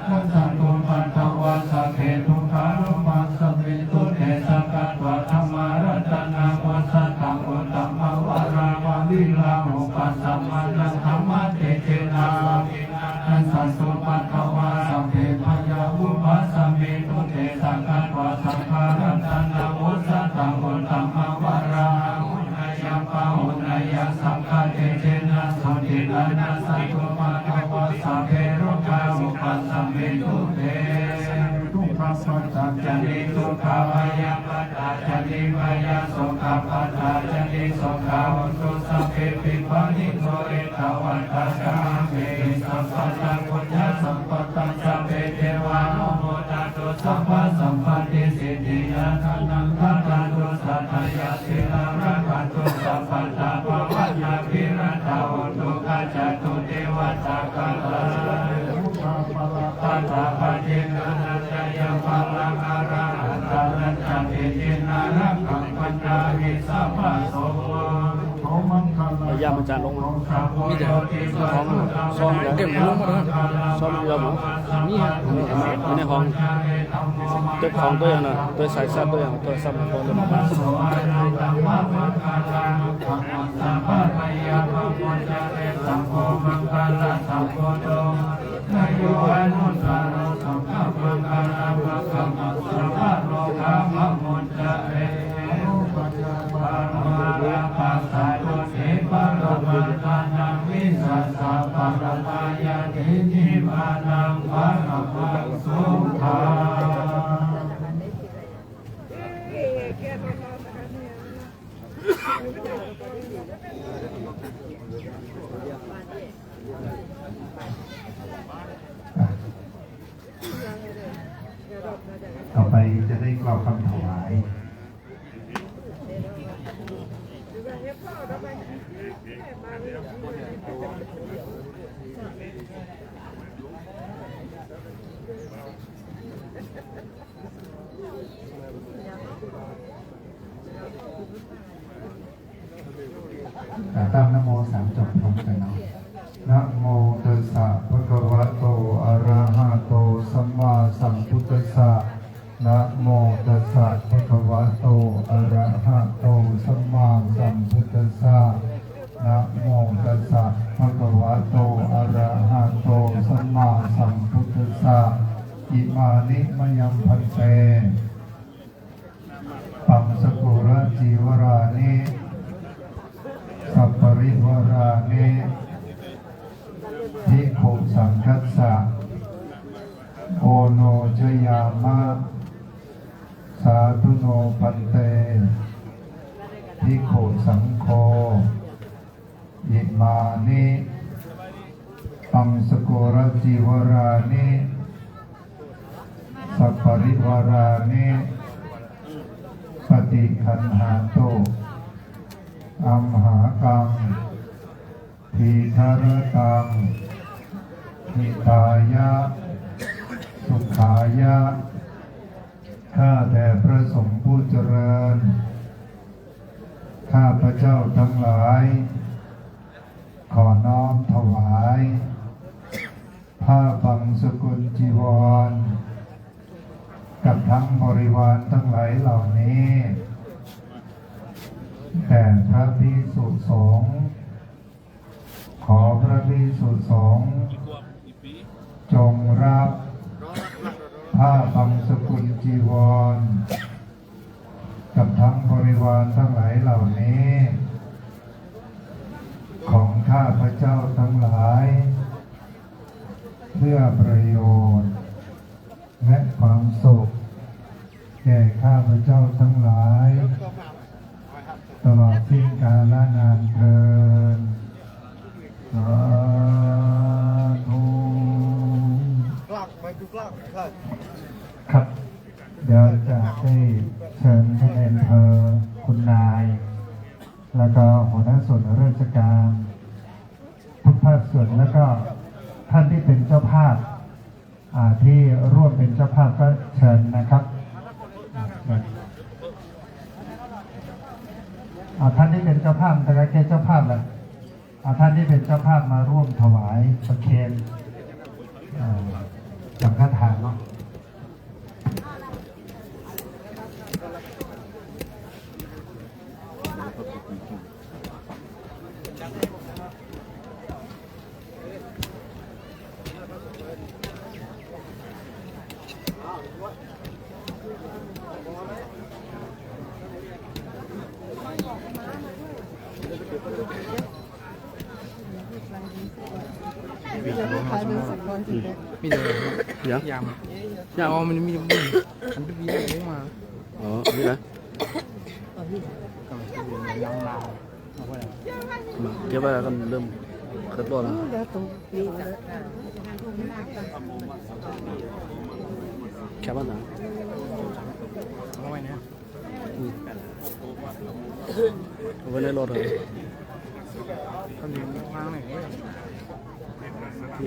A: นันสันตุปันทวะสัพเพทุกขาลุมาสมิตุเตสักตวะธรรมรัตนาโมสัจจวะธรรมวารังวิลาหุปัสสะมานังธรรมเตเทนะนันสันตุปันทวะสัพเพพยาวุปัสสมิตุเตสักตวะสังฆรัตนาโมสัจจวะธรรมวารังยัมปะหุนายสังฆเตเทนะสุติลานัสสันตุปันทวะสัพเพโรกาวุปัสสมิตุเตทุกขสัจจะจันติทุกขาวายาปัตตาจันติวายาสุขปัตตาจันติสุขาวุตุสัพเพปิปานิโกเอตวัตตะกาเมสัพพะตังปุญญสัมปตังสัพเพเทวานุโมทาตุสัพพะสัมปติสิทธิยานังทัตตาตุสัตยาสิลาระคันตุสัพพะตาภวัตตาภิรัตาวตุกาจตุเทวตากาลาปัตตาปเจนะนันยาปัลลังอาราหันตานันจันติจินารังคังปัญญาหิสัพพะโสโทมังคัล
D: พยายามจะลงมีแต่ของซ้อมเก็บลงมาแล้วซ้อมเรือหมูนี่ฮะอยู่ในห้องตัวของตัวอย่างน่ะตัวใส่ซับตัวอย่างตัวซับตัวจะมาบ้าน
A: นายุอานุสาโรสัมภะมังคาราภะคัมมัสสะภะโลกาภะมุจจะเรปัญญาปาราปัสสะโตเสปะระมัตตานังวิสัสสะปะระมายาติจิมานังภะระมังสุขา
E: ต่อไปจะได้กล่าวคำถวายตั้งนะโมสามจบพร้อมกันเนาะนะโมตัสสะภะคะวะโตอะระหะโตสัมมาสัมพุทธัสสะนะโมตัสสะภะคะวะโตอะระหะโตสัมมาสัมพุทธัสสะนะโมตัสสะภะคะวะโตอะระหะโตสัมมาสัมพุทธัสสะอิมานิมยังพันเตปัมสกุระจีวรานิสัพปริวารานิทิโขสังคัสสะโอโนชยามะสาธุโนปันเตทิโขสังโฆอิมานิปังสกุรจีวรานิสัพปริวารานิปฏิคันหาโตอัมหากังทีฆรตังหิตายะสุขายะข้าแต่พระสงฆ์ผู้เจริญข้าพระเจ้าทั้งหลายขอน้อมถวายผ้าบังสกุลจีวรกับทั้งบริวารทั้งหลายเหล่านี้ แต่พระภิกษุสงฆ์ขอพระภิกษุสงฆ์จงรับผ้าบังสกุลจีวรกับทั้งบริวารทั้งหลายเหล่านี้ ของข้าพระเจ้าทั้งหลาย เพื่อประโยชน์และความสุขแก่ข้าพเจ้าทั้งหลาย ตลอดสิ้นกาลนานเทอญสาธุครับเดี๋ยวจะได้เชิญท่านอำเภอคุณนาย แล้วก็หัวหน้าส่วนราชการทุกภาคส่วนแล้วก็ท่านที่เป็นเจ้าภาพที่ร่วมเป็นเจ้าภาพก็เชิญนะครับท่านที่เป็นเจ้าภาพแต่ละแค่เจ้าภาพแหละท่านที่เป็นเจ้าภาพมาร่วมถวายประเคนสังฆทานเนาะ
D: มีเดียวยามยามมันมีบุญอันที่วิ่งเลี้ยงมาอ๋อนี่นะเก็บไว้แล้วกันเริ่มขึ้นรถแล้วแค่บ้านไหนเอาไว้เนี่ยเอาไว้ในรถเลย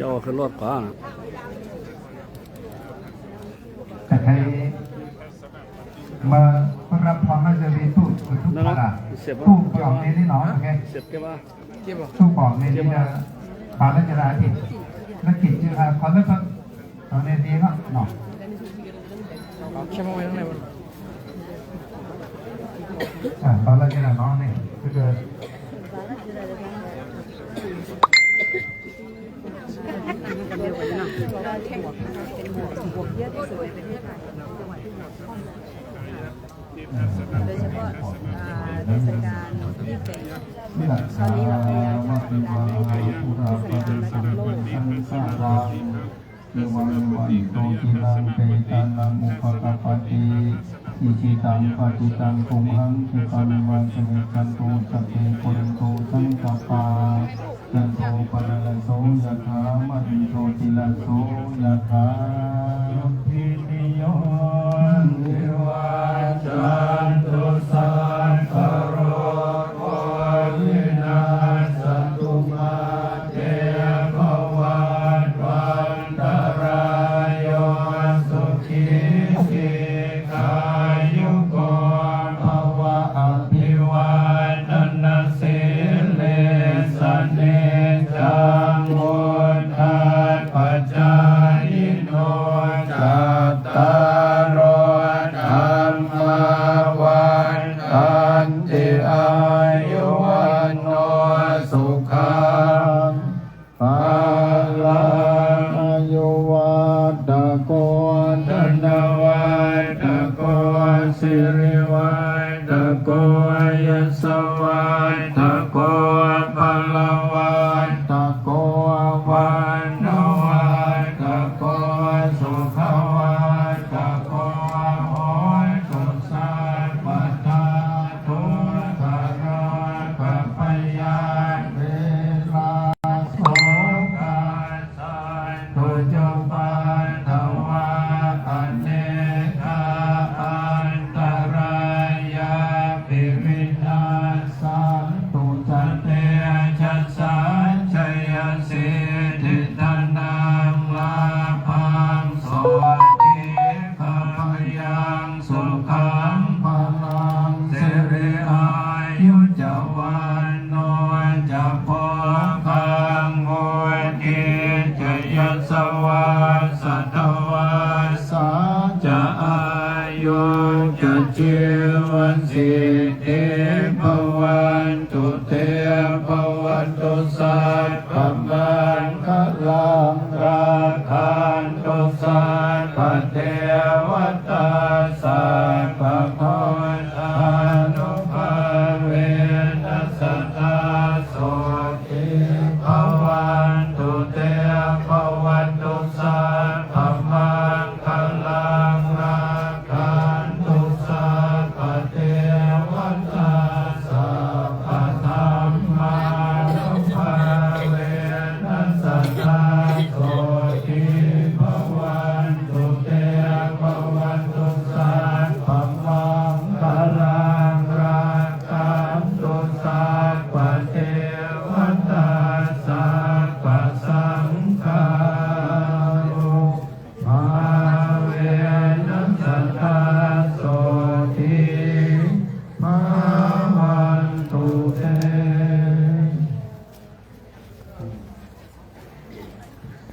D: ย่อขึ้นรถก่อน
E: แต่ใครมารับพรน่าจะมีตู้ทุกตลาดตู้ปองนี้นี่น้องโอเค
D: เสียบเก็บว่าเก็บว่า
E: ตู้ปองนี้นี่จะปาราชดาอิฐนักกิจชื่อคอนเนอร์ตอนนี้ดีมากเนาะ
D: ใช่ไหมตั้งแต่
E: ปาราชดาน้องนี่ก็คือ
F: โดยเฉพาะเทศกาลที่เป็นตอนนี้เราพยายามจะผลักดันให้เป็นเทศกาลระดับโลก
E: เรื่องวันโตจินังเปตันนังอุปกปติอิจิตังปฏิตังคุมหังคิปันวันเสมิจันตุสัพเพปุเรนตุสังกปาจันโทปะระโสยะถามหิโตติละโสยะถาภิติโยนิวัจจันตุสังคโรโควินาศตุมาเตภวันวันตรายโยสุขีสิกายุโกภวะอภิวันนาสิเลสเนจังมุทัสปัจจายโนจัตตารโธรรมวันตันติอายุวันโนสุขังภาลังอายุวัฏโกธนวัฏโกสิริวัฏโกยสวัฏโกพลวัฏโกวันโนวัฏโกสุขวัฏโกโหตุสัพพทาทุกขโรกัปปยาเวลาโสกาสันตุจปาทวาอเนกาอันตรายาปิวินาสันตุจ
A: วันตุเต